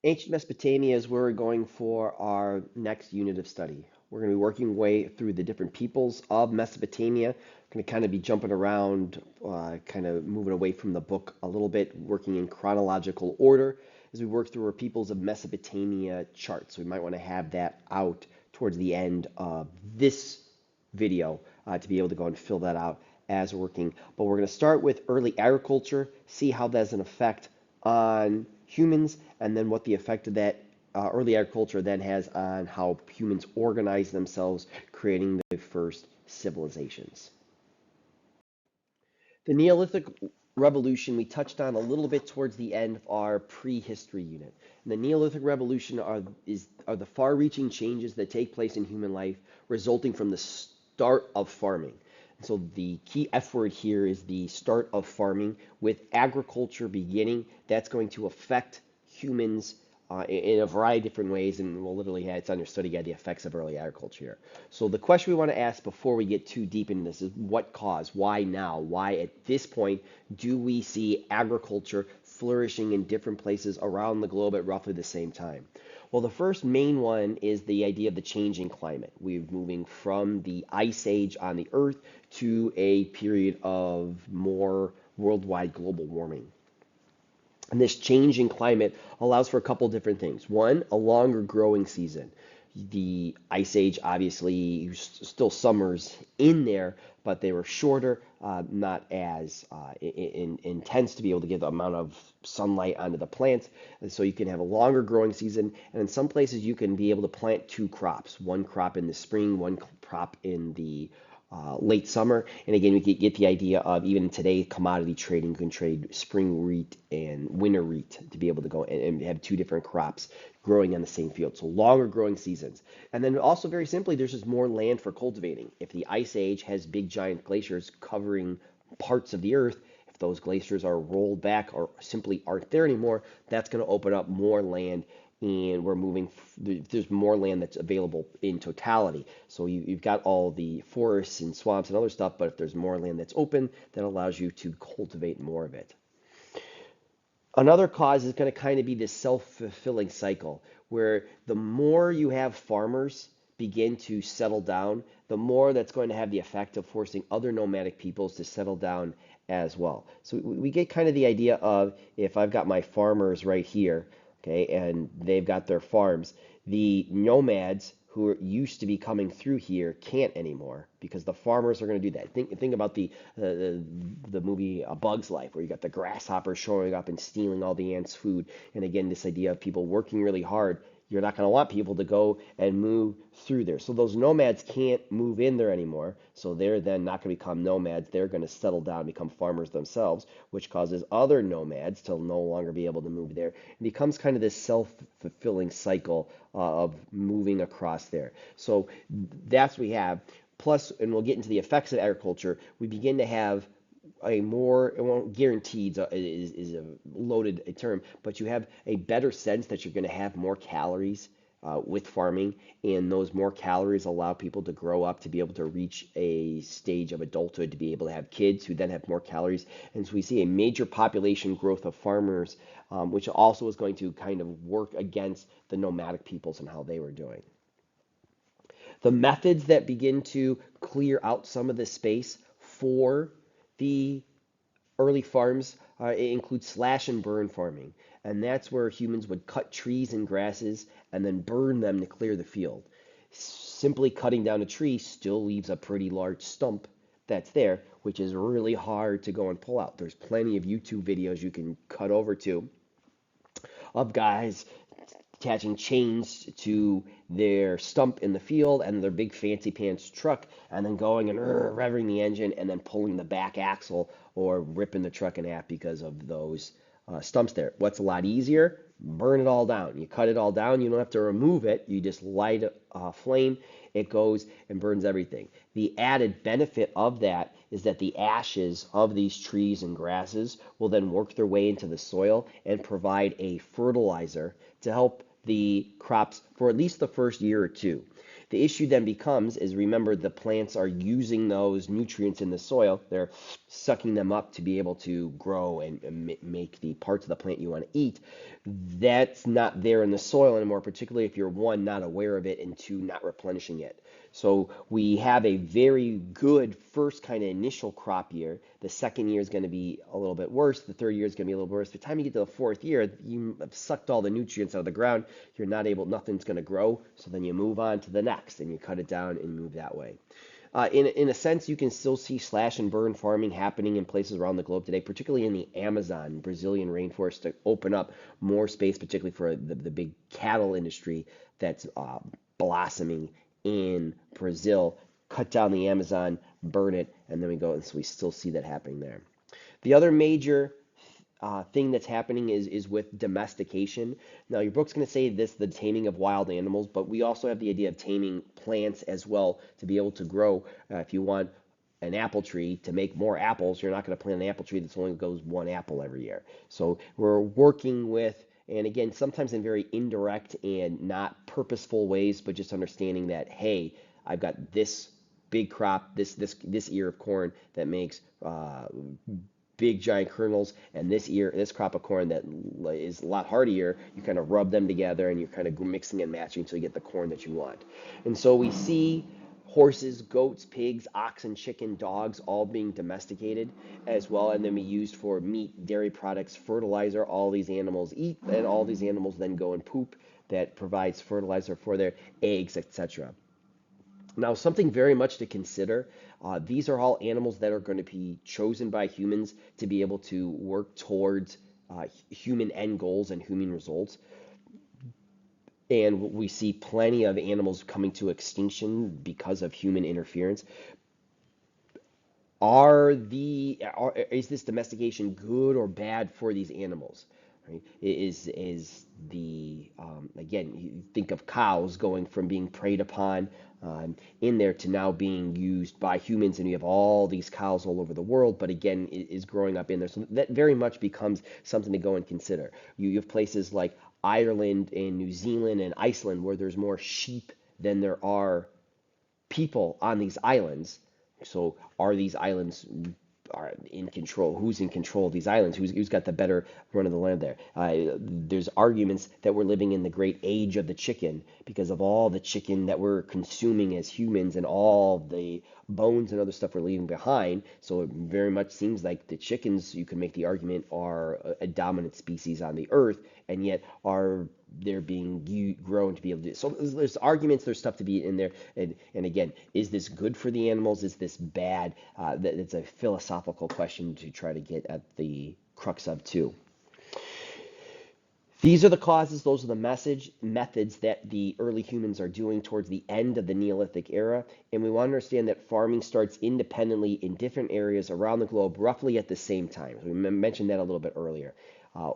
Ancient Mesopotamia is where we're going for our next unit of study. We're going to be working way through the different peoples of Mesopotamia. Going to kind of be jumping around, kind of moving away from the book a little bit, working in chronological order as we work through our peoples of Mesopotamia chart. So we might want to have that out towards the end of this video to be able to go and fill that out as we're working. But we're going to start with early agriculture, see how that's an effect on humans, and then what the effect of that early agriculture then has on how humans organize themselves, creating the first civilizations. The Neolithic Revolution we touched on a little bit towards the end of our prehistory unit. And the Neolithic Revolution are the far-reaching changes that take place in human life resulting from the start of farming. And so the key F word here is the start of farming with agriculture beginning. That's going to affect humans in a variety of different ways, and we'll literally have it's on your study guide the effects of early agriculture here. So the question we want to ask before we get too deep into this is what cause? Why now? Why at this point do we see agriculture flourishing in different places around the globe at roughly the same time? Well, the first main one is the idea of the changing climate. We're moving from the ice age on the Earth to a period of more worldwide global warming. And this change in climate allows for a couple different things. One, a longer growing season. The ice age, obviously, still summers in there, but they were shorter, not as intense to be able to get the amount of sunlight onto the plants. And so you can have a longer growing season. And in some places, you can be able to plant two crops, one crop in the spring, one crop in the late summer. And again, we get the idea of even today, commodity trading, you can trade spring wheat and winter wheat to be able to go and have two different crops growing on the same field. So longer growing seasons. And then also very simply, there's just more land for cultivating. If the ice age has big giant glaciers covering parts of the earth, if those glaciers are rolled back or simply aren't there anymore, that's going to open up more land and we're moving, there's more land that's available in totality. So you've got all the forests and swamps and other stuff, but if there's more land that's open, that allows you to cultivate more of it. Another cause is going to kind of be this self-fulfilling cycle where the more you have farmers begin to settle down, the more that's going to have the effect of forcing other nomadic peoples to settle down as well. So we get kind of the idea of if I've got my farmers right here, okay, and they've got their farms, the nomads who used to be coming through here can't anymore because the farmers are going to do that. Think about the movie A Bug's Life, where you got the grasshopper showing up and stealing all the ants' food. And again, this idea of people working really hard. You're not going to want people to go and move through there. So those nomads can't move in there anymore. So they're then not going to become nomads. They're going to settle down and become farmers themselves, which causes other nomads to no longer be able to move there. It becomes kind of this self-fulfilling cycle of moving across there. So that's what we have. Plus, and we'll get into the effects of agriculture, we begin to have a more, well, guaranteed is a loaded term, but you have a better sense that you're going to have more calories with farming, and those more calories allow people to grow up to be able to reach a stage of adulthood to be able to have kids who then have more calories. And so we see a major population growth of farmers, which also is going to kind of work against the nomadic peoples and how they were doing. The methods that begin to clear out some of the space for the early farms include slash and burn farming. And that's where humans would cut trees and grasses and then burn them to clear the field. Simply cutting down a tree still leaves a pretty large stump that's there, which is really hard to go and pull out. There's plenty of YouTube videos you can cut over to of guys attaching chains to their stump in the field and their big fancy pants truck, and then going and revving the engine and then pulling the back axle or ripping the truck in half because of those stumps there. What's a lot easier? Burn it all down. You cut it all down. You don't have to remove it. You just light a flame. It goes and burns everything. The added benefit of that is that the ashes of these trees and grasses will then work their way into the soil and provide a fertilizer to help the crops for at least the first year or two. The issue then becomes is, remember, the plants are using those nutrients in the soil. They're sucking them up to be able to grow and make the parts of the plant you want to eat. That's not there in the soil anymore, particularly if you're, one, not aware of it, and two, not replenishing it. So we have a very good first kind of initial crop year. The second year is going to be a little bit worse. The third year is going to be a little worse. By the time you get to the fourth year, you have sucked all the nutrients out of the ground. You're not able, nothing's going to grow. So then you move on to the next and you cut it down and move that way. In a sense, you can still see slash and burn farming happening in places around the globe today, particularly in the Amazon, Brazilian rainforest, to open up more space, particularly for the big cattle industry that's blossoming in Brazil. Cut down the Amazon, burn it, and then we go, and so we still see that happening there. The other major thing that's happening is with domestication. Now, your book's going to say this, the taming of wild animals, but we also have the idea of taming plants as well to be able to grow. If you want an apple tree to make more apples, you're not going to plant an apple tree that's only goes one apple every year. So we're working with, and again, sometimes in very indirect and not purposeful ways, but just understanding that, hey, I've got this big crop, this ear of corn that makes big giant kernels, and this crop of corn that is a lot hardier. You kind of rub them together and you're kind of mixing and matching until you get the corn that you want. And so we see horses, goats, pigs, oxen, chicken, dogs all being domesticated as well, and then be used for meat, dairy products, fertilizer. All these animals eat, and all these animals then go and poop. That provides fertilizer for their eggs, etc. Now, something very much to consider, these are all animals that are going to be chosen by humans to be able to work towards human end goals and human results. And we see plenty of animals coming to extinction because of human interference. Is this domestication good or bad for these animals? Right? Is the again, you think of cows going from being preyed upon in there to now being used by humans, and you have all these cows all over the world, but again, is growing up in there. So that very much becomes something to go and consider. You have places like Ireland and New Zealand and Iceland where there's more sheep than there are people on these islands. So are these islands are in control? Who's in control of these islands? Who's got the better run of the land there? There's arguments that we're living in the great age of the chicken because of all the chicken that we're consuming as humans and all the bones and other stuff we're leaving behind. So it very much seems like the chickens, you can make the argument, are a dominant species on the earth, and yet are they're being grown to be able to do. So there's arguments, there's stuff to be in there, and again, is this good for the animals? Is this bad? It's a philosophical question to try to get at the crux of too. These are the causes, those are the methods that the early humans are doing towards the end of the Neolithic era. And we want to understand that farming starts independently in different areas around the globe roughly at the same time. We mentioned that a little bit earlier.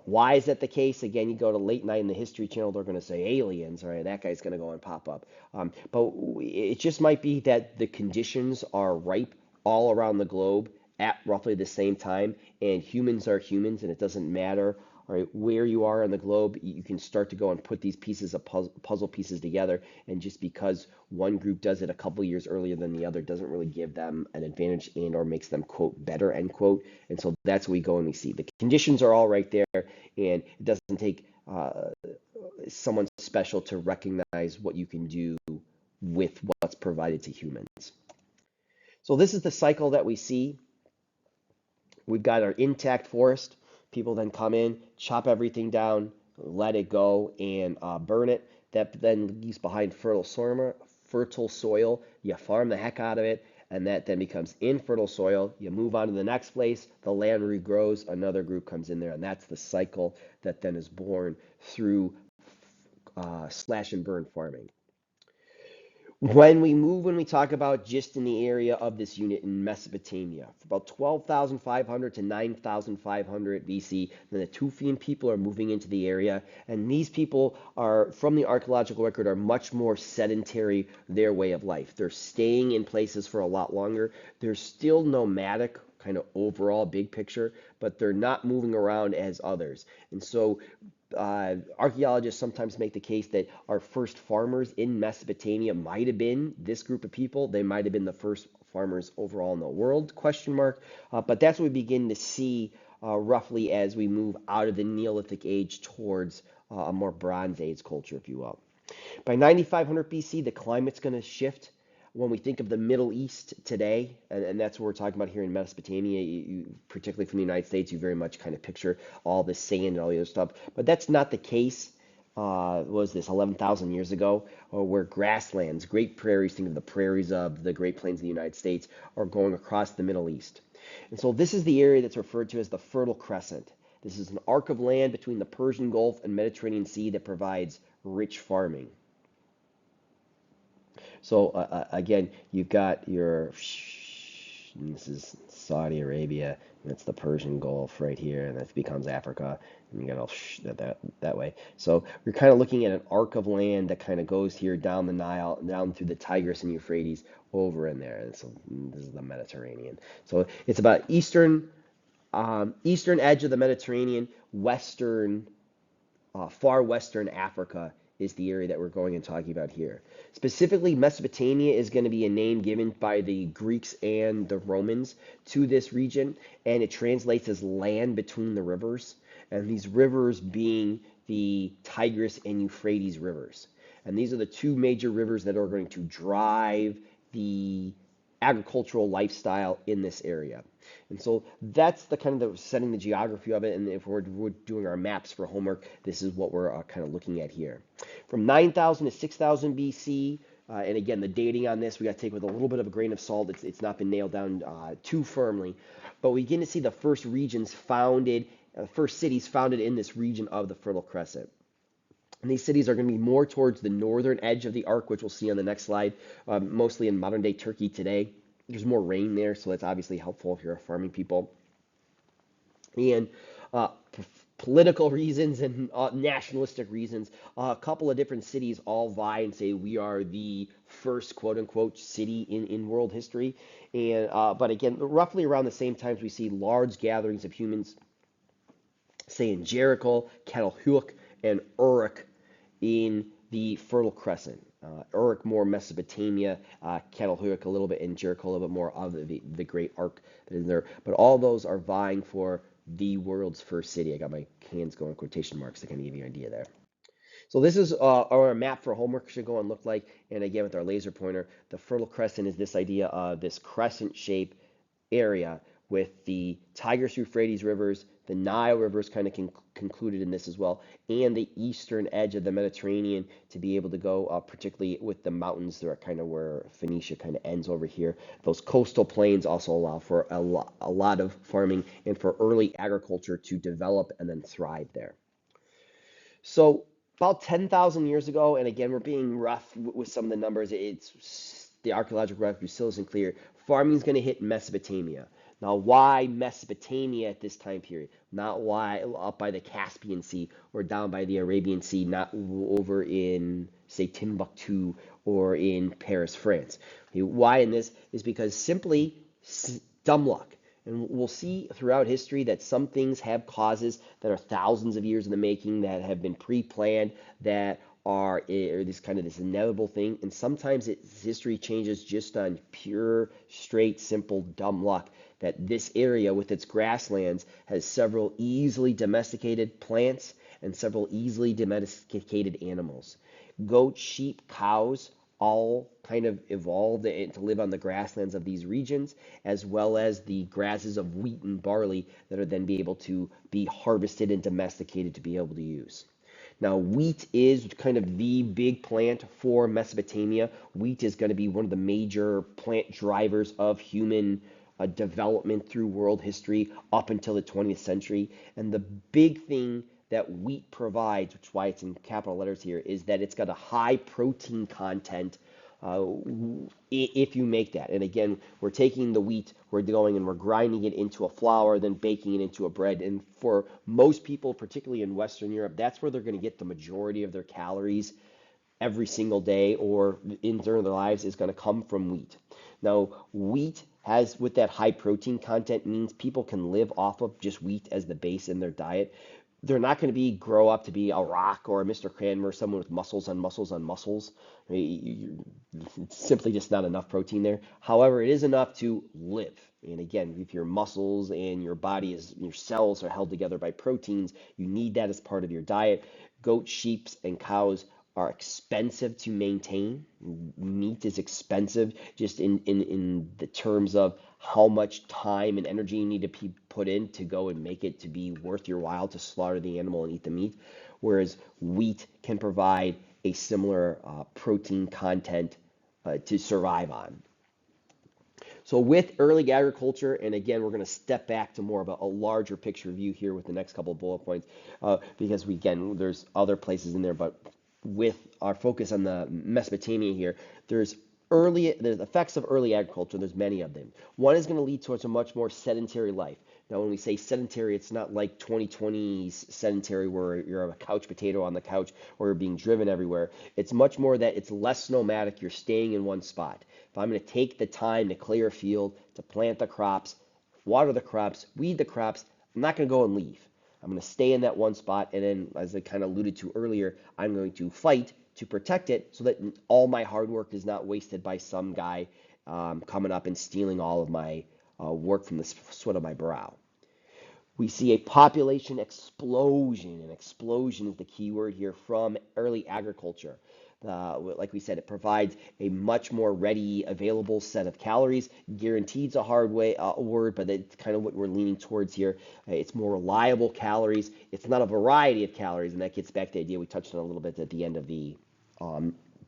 Why is that the case? Again, you go to late night in the History Channel, they're going to say aliens, right? That guy's going to go and pop up. But it just might be that the conditions are ripe all around the globe at roughly the same time, and humans are humans, and it doesn't matter, all right, where you are on the globe. You can start to go and put these pieces of puzzle pieces together, and just because one group does it a couple years earlier than the other doesn't really give them an advantage and or makes them, quote, better, end quote. And so that's what we go and we see. The conditions are all right there, and it doesn't take someone special to recognize what you can do with what's provided to humans. So this is the cycle that we see. We've got our intact forest. People then come in, chop everything down, let it go, and burn it. That then leaves behind fertile soil. You farm the heck out of it, and that then becomes infertile soil. You move on to the next place, the land regrows, another group comes in there, and that's the cycle that then is born through slash and burn farming. When we talk about just in the area of this unit in Mesopotamia, about 12,500 to 9,500 BC, then the Tufian people are moving into the area, and these people are, from the archaeological record, are much more sedentary, their way of life. They're staying in places for a lot longer. They're still nomadic, kind of overall big picture, but they're not moving around as others. And so Archaeologists sometimes make the case that our first farmers in Mesopotamia might have been this group of people. They might have been the first farmers overall in the world, question mark. But that's what we begin to see roughly as we move out of the Neolithic age towards a more Bronze Age culture, if you will. By 9500 BC, the climate's going to shift. When we think of the Middle East today, and that's what we're talking about here in Mesopotamia, particularly from the United States, you very much kind of picture all the sand and all the other stuff. But that's not the case. Was this 11,000 years ago, where grasslands, great prairies, think of the prairies of the Great Plains of the United States, are going across the Middle East. And so this is the area that's referred to as the Fertile Crescent. This is an arc of land between the Persian Gulf and Mediterranean Sea that provides rich farming. So again, you've got your, this is Saudi Arabia, that's the Persian Gulf right here, and that becomes Africa, and you got all that way. So we're kind of looking at an arc of land that kind of goes here down the Nile, down through the Tigris and Euphrates, over in there. And so this is the Mediterranean. So it's about eastern edge of the Mediterranean, far western Africa is the area that we're going and talking about here. Specifically, Mesopotamia is going to be a name given by the Greeks and the Romans to this region, and it translates as land between the rivers, and these rivers being the Tigris and Euphrates rivers. And these are the two major rivers that are going to drive the agricultural lifestyle in this area. And so that's the kind of setting the geography of it. And if we're doing our maps for homework, this is what we're kind of looking at here. From 9,000 to 6,000 BC, and again, the dating on this, we got to take with a little bit of a grain of salt. It's not been nailed down too firmly. But we begin to see the first regions founded, first cities founded in this region of the Fertile Crescent. And these cities are going to be more towards the northern edge of the arc, which we'll see on the next slide, mostly in modern day Turkey today. There's more rain there, so that's obviously helpful if you're a farming people. And political reasons and nationalistic reasons, a couple of different cities all vie and say we are the first quote unquote city in world history. And but again, roughly around the same times we see large gatherings of humans, say in Jericho, Catalhook, and Uruk in the Fertile Crescent. Uruk more Mesopotamia, Catalhook a little bit, and Jericho a little bit more of the great arc that is there. But all those are vying for the world's first city. I got my hands going quotation marks to kind of give you an idea there. So this is our map for homework should go and look like. And again, with our laser pointer, the Fertile Crescent is this idea of this crescent shape area with the Tigris Euphrates rivers, the Nile rivers kind of concluded in this as well, and the eastern edge of the Mediterranean to be able to go, particularly with the mountains that are kind of where Phoenicia kind of ends over here. Those coastal plains also allow for a lot of farming and for early agriculture to develop and then thrive there. So about 10,000 years ago, and again, we're being rough with some of the numbers, it's the archaeological record still isn't clear, farming is going to hit Mesopotamia. Now, why Mesopotamia at this time period? Not why up by the Caspian Sea or down by the Arabian Sea, not over in, say, Timbuktu or in Paris, France. Okay, why in this is because simply dumb luck. And we'll see throughout history that some things have causes that are thousands of years in the making, that have been pre-planned, that are this kind of this inevitable thing. And sometimes history changes just on pure, straight, simple, dumb luck. That this area with its grasslands has several easily domesticated plants and several easily domesticated animals. Goats, sheep, cows, all kind of evolved to live on the grasslands of these regions, as well as the grasses of wheat and barley that are then be able to be harvested and domesticated to be able to use. Now, wheat is kind of the big plant for Mesopotamia. Wheat is going to be one of the major plant drivers of human development through world history up until the 20th century. And the big thing that wheat provides, which is why it's in capital letters here, is that it's got a high protein content if you make that. And again, we're taking the wheat, we're going and we're grinding it into a flour, then baking it into a bread. And for most people, particularly in Western Europe, that's where they're going to get the majority of their calories every single day or in during their lives is going to come from wheat. Now, wheat has, with that high protein content, means people can live off of just wheat as the base in their diet. they're not going to be grow up to be a rock or a Mr. Cranmer, someone with muscles on muscles on muscles. I mean, it's simply just not enough protein there. However, it is enough to live. And again, if your muscles and your body is your cells are held together by proteins, you need that as part of your diet. Goats, sheep, and cows are expensive to maintain. Meat is expensive just in the terms of how much time and energy you need to put in to go and make it to be worth your while to slaughter the animal and eat the meat. Whereas wheat can provide a similar protein content to survive on. So with early agriculture, and again, we're going to step back to more of a larger picture view here with the next couple of bullet points, because again, there's other places in there, but with our focus on the Mesopotamia here, there's effects of early agriculture. There's many of them. One is going to lead towards a much more sedentary life. Now, when we say sedentary, it's not like 2020's sedentary where you're a couch potato on the couch or you're being driven everywhere. It's much more that it's less nomadic. You're staying in one spot. If I'm going to take the time to clear a field, to plant the crops, water the crops, weed the crops, I'm not going to go and leave. I'm going to stay in that one spot. And then, as I kind of alluded to earlier, I'm going to fight to protect it so that all my hard work is not wasted by some guy coming up and stealing all of my work from the sweat of my brow. We see a population explosion, and explosion is the key word here from early agriculture. Like we said, it provides a much more ready, available set of calories. Guaranteed is a hard word, but it's kind of what we're leaning towards here. It's more reliable calories. It's not a variety of calories, and that gets back to the idea we touched on a little bit at the end of the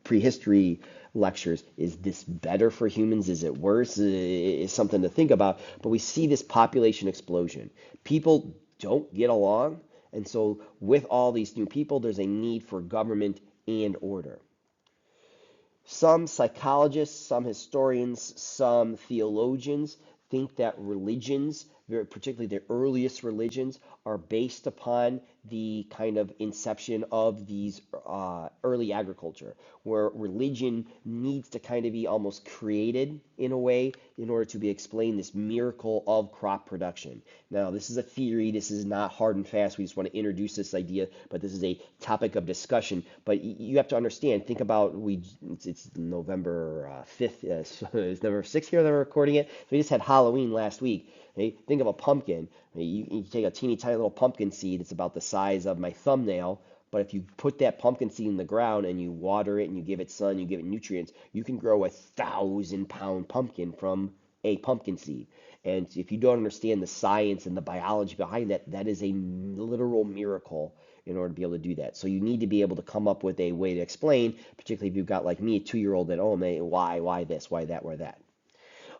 prehistory lectures. Is this better for humans? Is it worse? Is something to think about. But we see this population explosion. People don't get along. And so with all these new people, there's a need for government and order. Some psychologists, some historians, some theologians think that religions, particularly the earliest religions, are based upon the kind of inception of these early agriculture, where religion needs to kind of be almost created in a way in order to be explained this miracle of crop production. Now, this is a theory. This is not hard and fast. We just want to introduce this idea, but this is a topic of discussion. But you have to understand, think about, it's November 5th, so it's November 6th here that we're recording it. So we just had Halloween last week. Okay? Think of a pumpkin. You take a teeny tiny little pumpkin seed. It's about the size of my thumbnail. But if you put that pumpkin seed in the ground and you water it and you give it sun, you give it nutrients, you can grow 1,000-pound pumpkin from a pumpkin seed. And if you don't understand the science and the biology behind that, that is a literal miracle in order to be able to do that. So you need to be able to come up with a way to explain, particularly if you've got like me, a 2-year-old that, oh man, why this, why that, why that.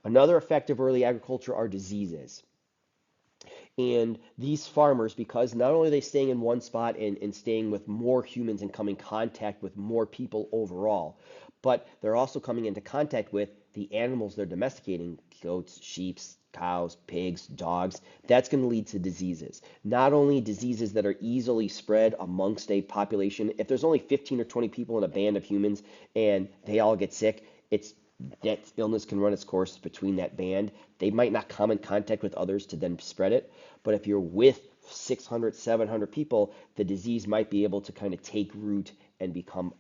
Another effect of early agriculture are diseases. And these farmers, because not only are they staying in one spot and staying with more humans and coming in contact with more people overall, but they're also coming into contact with the animals they're domesticating, goats, sheep, cows, pigs, dogs. That's going to lead to diseases. Not only diseases that are easily spread amongst a population. If there's only 15 or 20 people in a band of humans and they all get sick, that illness can run its course between that band. They might not come in contact with others to then spread it. But if you're with 600, 700 people, the disease might be able to kind of take root and become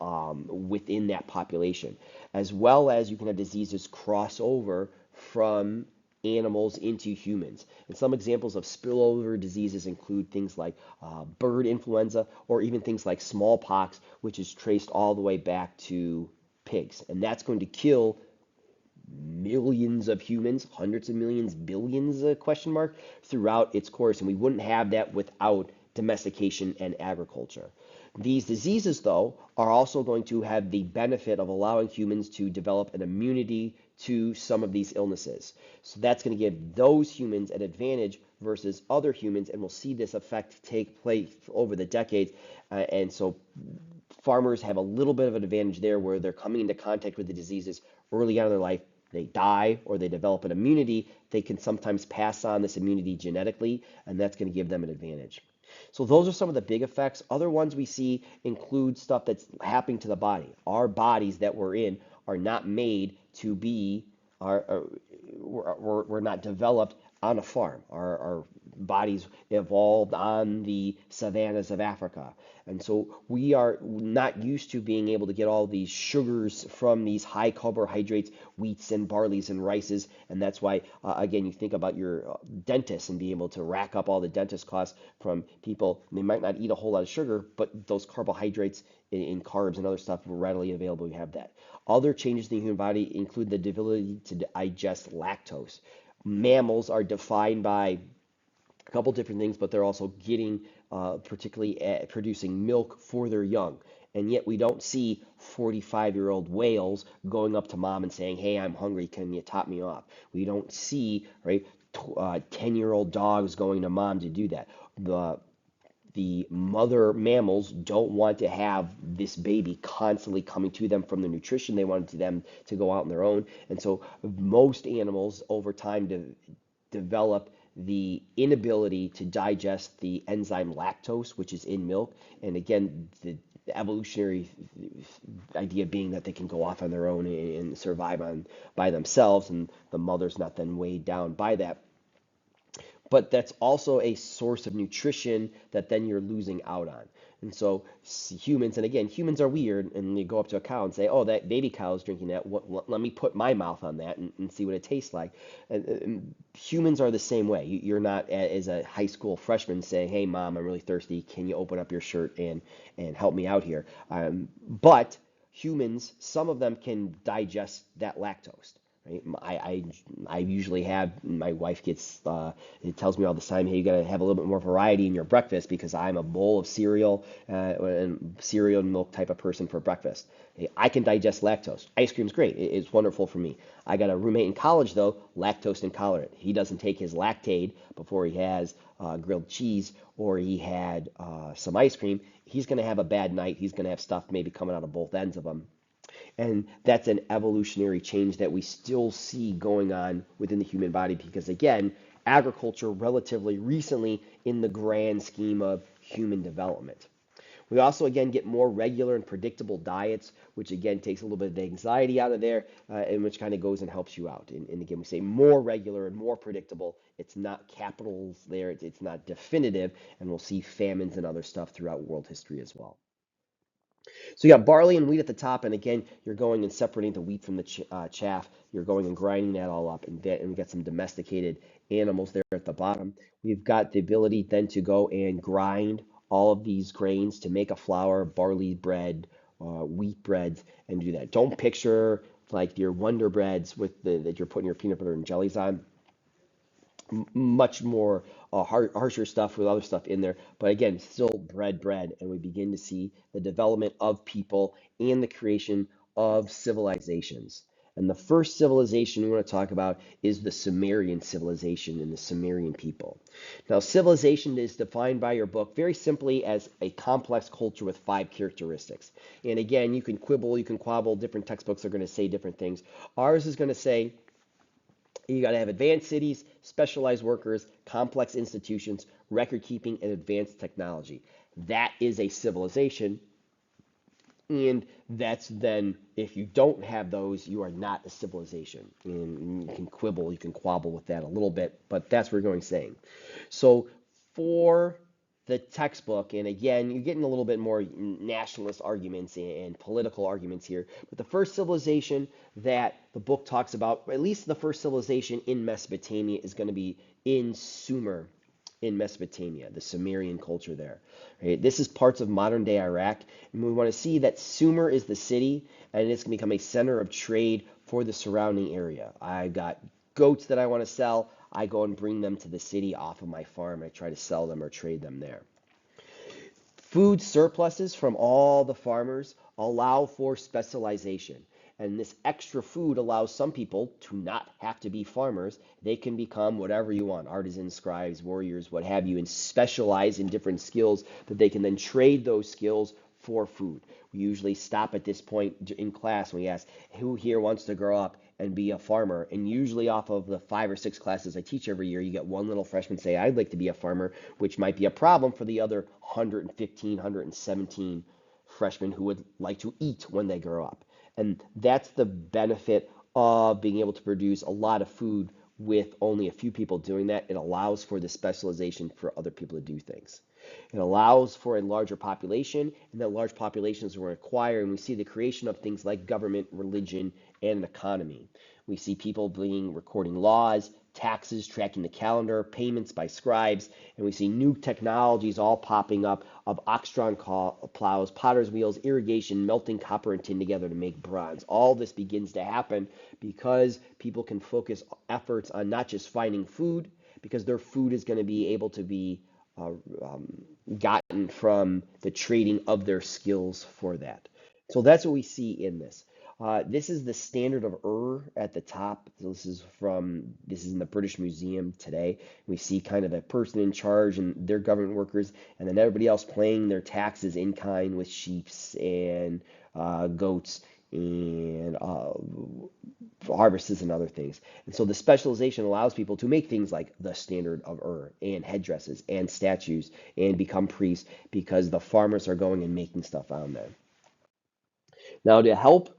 within that population. As well as you can have diseases cross over from animals into humans. And some examples of spillover diseases include things like bird influenza or even things like smallpox, which is traced all the way back to pigs. And that's going to kill millions of humans, hundreds of millions, billions, question mark, throughout its course. And we wouldn't have that without domestication and agriculture. These diseases, though, are also going to have the benefit of allowing humans to develop an immunity to some of these illnesses. So that's going to give those humans an advantage versus other humans, and we'll see this effect take place over the decades. And so farmers have a little bit of an advantage there where they're coming into contact with the diseases early on in their life. They die or they develop an immunity. They can sometimes pass on this immunity genetically, and that's going to give them an advantage. So those are some of the big effects. Other ones we see include stuff that's happening to the body. Our bodies that we're in are not made to be, we're not developed on a farm. bodies evolved on the savannas of Africa. And so we are not used to being able to get all these sugars from these high carbohydrates, wheats and barleys and rices. And that's why, again, you think about your dentist and being able to rack up all the dentist costs from people. They might not eat a whole lot of sugar, but those carbohydrates in carbs and other stuff were readily available. You have that. Other changes in the human body include the ability to digest lactose. Mammals are defined by a couple different things, but they're also getting, particularly producing milk for their young. And yet we don't see 45-year-old whales going up to mom and saying, "Hey, I'm hungry. Can you top me off?" We don't see, right, 10-year-old dogs going to mom to do that. The mother mammals don't want to have this baby constantly coming to them from the nutrition. They want them to go out on their own. And so most animals over time develop the inability to digest the enzyme lactose, which is in milk. And again, the evolutionary idea being that they can go off on their own and survive on by themselves, and the mother's not then weighed down by that. But that's also a source of nutrition that then you're losing out on. And so humans, and again, humans are weird, and you go up to a cow and say, "Oh, that baby cow is drinking that. Let me put my mouth on that and see what it tastes like." And humans are the same way. You're not as a high school freshman saying, "Hey, mom, I'm really thirsty. Can you open up your shirt and help me out here?" But humans, some of them can digest that lactose. Right? I usually have, my wife gets it tells me all the time, "Hey, you got to have a little bit more variety in your breakfast," because I'm a bowl of cereal and milk type of person for breakfast. Hey, I can digest lactose. Ice cream's great. It's wonderful for me. I got a roommate in college though, lactose intolerant. He doesn't take his Lactaid before he has grilled cheese or he had some ice cream. He's going to have a bad night. He's going to have stuff maybe coming out of both ends of him. And that's an evolutionary change that we still see going on within the human body because, again, agriculture relatively recently in the grand scheme of human development. We also, again, get more regular and predictable diets, which again takes a little bit of the anxiety out of there, and which kind of goes and helps you out. And again, we say more regular and more predictable. It's not capitals there, it's not definitive, and we'll see famines and other stuff throughout world history as well. So you got barley and wheat at the top, and again, you're going and separating the wheat from the chaff. You're going and grinding that all up, and we got some domesticated animals there at the bottom. We've got the ability then to go and grind all of these grains to make a flour, barley bread, wheat breads, and do that. Don't picture like your Wonder Breads with that you're putting your peanut butter and jellies on, much more harsher stuff with other stuff in there. But again, still bread, and we begin to see the development of people and the creation of civilizations. And the first civilization we want to talk about is the Sumerian civilization and the Sumerian people. Now, civilization is defined by your book very simply as a complex culture with 5 characteristics. And again, you can quibble, you can quabble, different textbooks are going to say different things. Ours is going to say you got to have advanced cities, specialized workers, complex institutions, record keeping, and advanced technology. That is a civilization. And that's then, if you don't have those, you are not a civilization. And you can quibble, you can quabble with that a little bit, but that's what we're going saying. So for the textbook, and again, you're getting a little bit more nationalist arguments and political arguments here, but the first civilization that the book talks about, at least the first civilization in Mesopotamia, is going to be in Sumer in Mesopotamia, the Sumerian culture there. Right? This is parts of modern day Iraq, and we want to see that Sumer is the city, and it's going to become a center of trade for the surrounding area. I got goats that I want to sell. I go and bring them to the city off of my farm. I try to sell them or trade them there. Food surpluses from all the farmers allow for specialization. And this extra food allows some people to not have to be farmers. They can become whatever you want, artisans, scribes, warriors, what have you, and specialize in different skills that they can then trade those skills for food. We usually stop at this point in class and we ask, who here wants to grow up and be a farmer? And usually off of the 5 or 6 classes I teach every year, you get one little freshman say, I'd like to be a farmer, which might be a problem for the other 115, 117 freshmen who would like to eat when they grow up. And that's the benefit of being able to produce a lot of food with only a few people doing that, it allows for the specialization for other people to do things. It allows for a larger population, and that large populations will require, and we see the creation of things like government, religion, and an economy. We see people being recording laws, taxes, tracking the calendar, payments by scribes, and we see new technologies all popping up of oxtron plows, potter's wheels, irrigation, melting copper and tin together to make bronze. All this begins to happen because people can focus efforts on not just finding food, because their food is going to be able to be uh, um, gotten from the trading of their skills for that. So that's what we see in this. This is the standard of Ur at the top. So this is in the British Museum today. We see kind of a person in charge and their government workers, and then everybody else paying their taxes in kind with sheeps and goats and harvests and other things. And so the specialization allows people to make things like the standard of Ur and headdresses and statues and become priests because the farmers are going and making stuff on there. Now, to help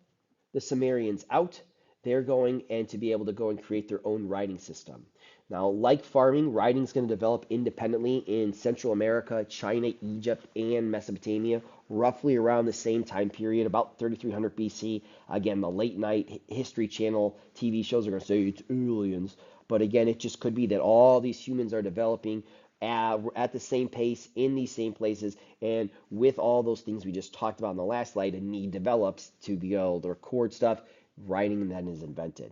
the Sumerians out, they're going and to be able to go and create their own writing system. Now, like farming, writing is going to develop independently in Central America, China, Egypt, and Mesopotamia, roughly around the same time period, about 3300 BC. Again, the late night History Channel TV shows are going to say it's aliens, but again, it just could be that all these humans are developing at the same pace in these same places, and with all those things we just talked about in the last slide, a need develops to be able to record stuff. Writing then is invented.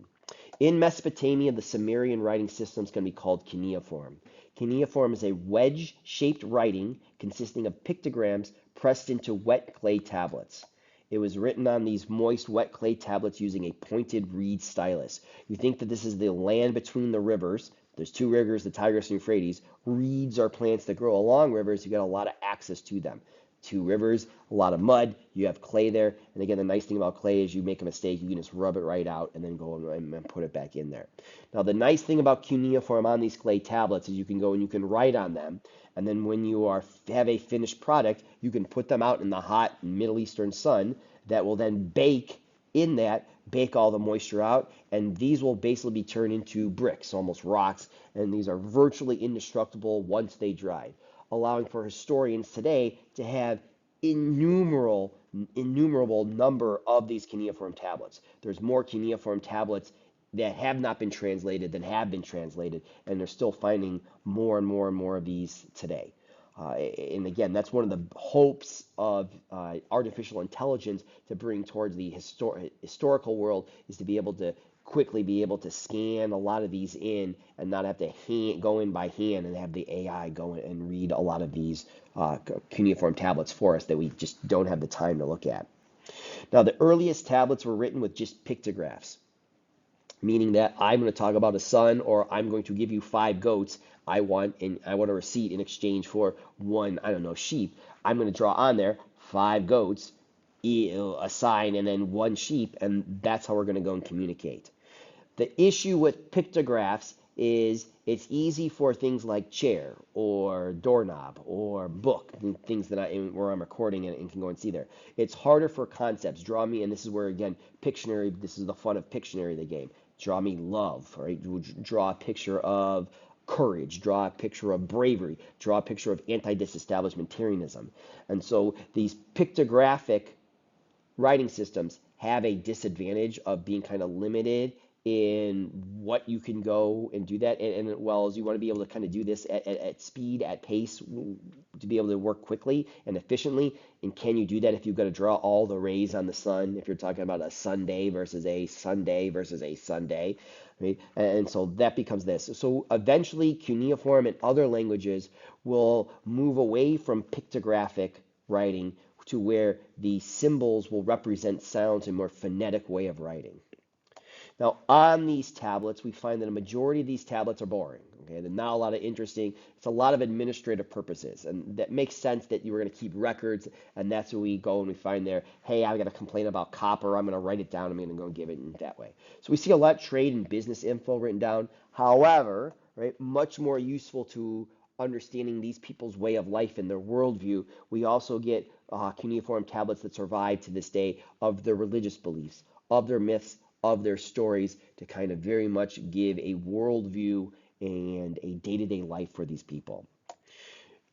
In Mesopotamia, the Sumerian writing system is going to be called cuneiform. Cuneiform is a wedge-shaped writing consisting of pictograms pressed into wet clay tablets. It was written on these moist, wet clay tablets using a pointed reed stylus. You think that this is the land between the rivers. There's two rivers, the Tigris and Euphrates. Reeds are plants that grow along rivers. You got a lot of access to them. Two rivers, a lot of mud, you have clay there. And again, the nice thing about clay is you make a mistake, you can just rub it right out and then go and put it back in there. Now, the nice thing about cuneiform on these clay tablets is you can go and you can write on them. And then when you have a finished product, you can put them out in the hot Middle Eastern sun that will then bake all the moisture out, and these will basically be turned into bricks, almost rocks, and these are virtually indestructible once they dry, allowing for historians today to have innumerable number of these cuneiform tablets. There's more cuneiform tablets that have not been translated than have been translated, and they're still finding more and more and more of these today. And again, that's one of the hopes of artificial intelligence to bring towards the historical world, is to be able to quickly be able to scan a lot of these in and not have to go in by hand and have the AI go in and read a lot of these cuneiform tablets for us that we just don't have the time to look at. Now, the earliest tablets were written with just pictographs, meaning that I'm going to talk about a son, or I'm going to give you 5 goats. I want a receipt in exchange for one, I don't know, sheep. I'm going to draw on there 5 goats, a sign, and then 1 sheep, and that's how we're going to go and communicate. The issue with pictographs is it's easy for things like chair or doorknob or book, things where I'm recording and can go and see there. It's harder for concepts. Draw me, and this is where again Pictionary. This is the fun of Pictionary, the game. Draw me love, right? Draw a picture of courage, draw a picture of bravery, draw a picture of anti-disestablishmentarianism. And so these pictographic writing systems have a disadvantage of being kind of limited in what you can go and do that. And well, as you want to be able to kind of do this at speed, at pace, to be able to work quickly and efficiently. And can you do that if you've got to draw all the rays on the sun? If you're talking about a Sunday versus a Sunday versus a Sunday, right? And so that becomes this. So eventually, cuneiform and other languages will move away from pictographic writing to where the symbols will represent sounds in a more phonetic way of writing. Now, on these tablets, we find that a majority of these tablets are boring. Okay, there's not a lot of interesting. It's a lot of administrative purposes, and that makes sense that you were going to keep records, and that's where we go and we find there. Hey, I got a complaint about copper. I'm going to write it down. I'm going to go give it in that way. So we see a lot of trade and business info written down. However, right, much more useful to understanding these people's way of life and their worldview. We also get cuneiform tablets that survive to this day of their religious beliefs, of their myths, of their stories to kind of very much give a worldview and a day-to-day life for these people.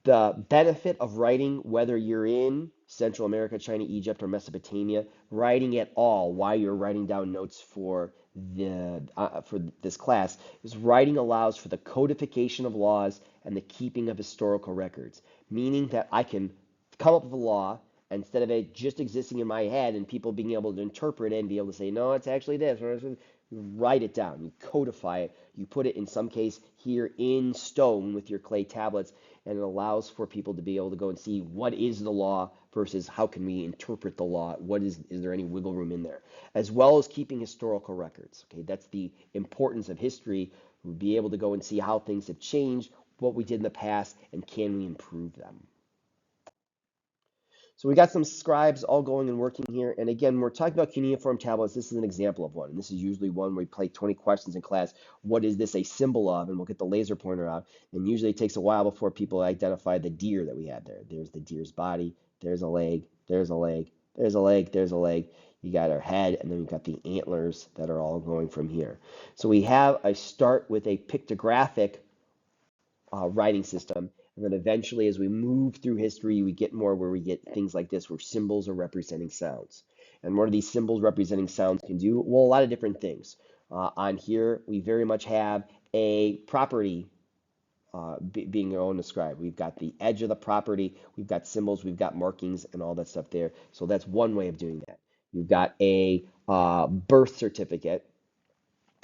The benefit of writing, whether you're in Central America, China, Egypt, or Mesopotamia, writing at all while you're writing down notes for this class, is writing allows for the codification of laws and the keeping of historical records, meaning that I can come up with a law instead of it just existing in my head and people being able to interpret it and be able to say, no, it's actually this. You write it down, you codify it, you put it in some case here in stone with your clay tablets, and it allows for people to be able to go and see what is the law versus how can we interpret the law. Is there any wiggle room in there? As well as keeping historical records. Okay, that's the importance of history. We'll be able to go and see how things have changed, what we did in the past, and can we improve them. So we got some scribes all going and working here. And again, we're talking about cuneiform tablets. This is an example of one. And this is usually one where we play 20 questions in class. What is this a symbol of? And we'll get the laser pointer out. And usually it takes a while before people identify the deer that we had there. There's the deer's body. There's a leg. There's a leg. There's a leg. There's a leg. You got our head, and then we've got the antlers that are all going from here. So we have a start with a pictographic writing system. And then eventually, as we move through history, we get more where we get things like this, where symbols are representing sounds. And what are these symbols representing sounds can do? Well, a lot of different things. On here, we very much have a property being owned described. We've got the edge of the property, we've got symbols, we've got markings, and all that stuff there. So that's one way of doing that. You've got a birth certificate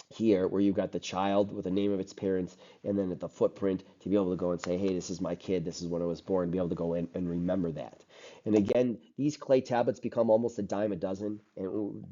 here where you've got the child with the name of its parents and then at the footprint to be able to go and say, hey, this is my kid, this is when I was born, be able to go in and remember that. And again, these clay tablets become almost a dime a dozen, and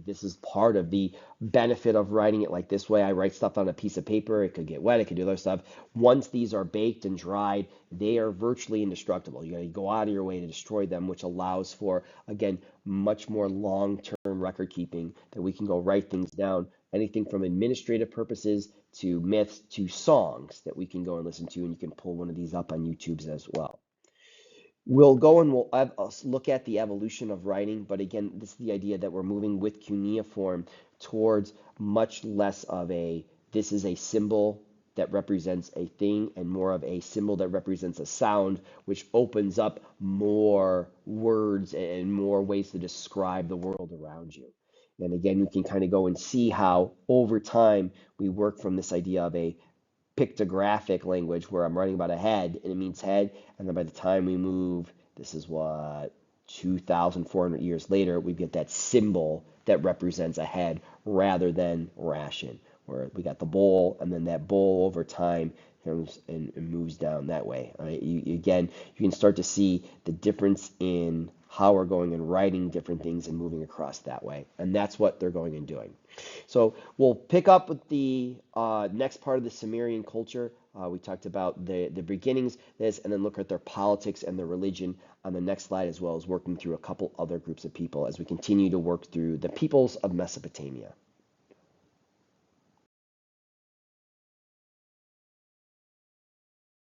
this is part of the benefit of writing it like this way. I write stuff on a piece of paper, it could get wet, it could do other stuff. Once these are baked and dried, they are virtually indestructible. You got to go out of your way to destroy them, which allows for, again, much more long-term record keeping, that we can go write things down, anything from administrative purposes to myths to songs that we can go and listen to, and you can pull one of these up on YouTube as well. We'll go and we'll look at the evolution of writing, but again, this is the idea that we're moving with cuneiform towards much less of a, this is a symbol that represents a thing, and more of a symbol that represents a sound, which opens up more words and more ways to describe the world around you. And again, you can kind of go and see how over time we work from this idea of a pictographic language where I'm writing about a head and it means head, and then by the time we move, this is what, 2,400 years later, we get that symbol that represents a head rather than ration, where we got the bowl, and then that bowl over time comes and moves down that way. All right? Again, you can start to see the difference in how we're going and writing different things and moving across that way. And that's what they're going and doing. So we'll pick up with the next part of the Sumerian culture. We talked about the beginnings, this, and then look at their politics and their religion on the next slide, as well as working through a couple other groups of people as we continue to work through the peoples of Mesopotamia.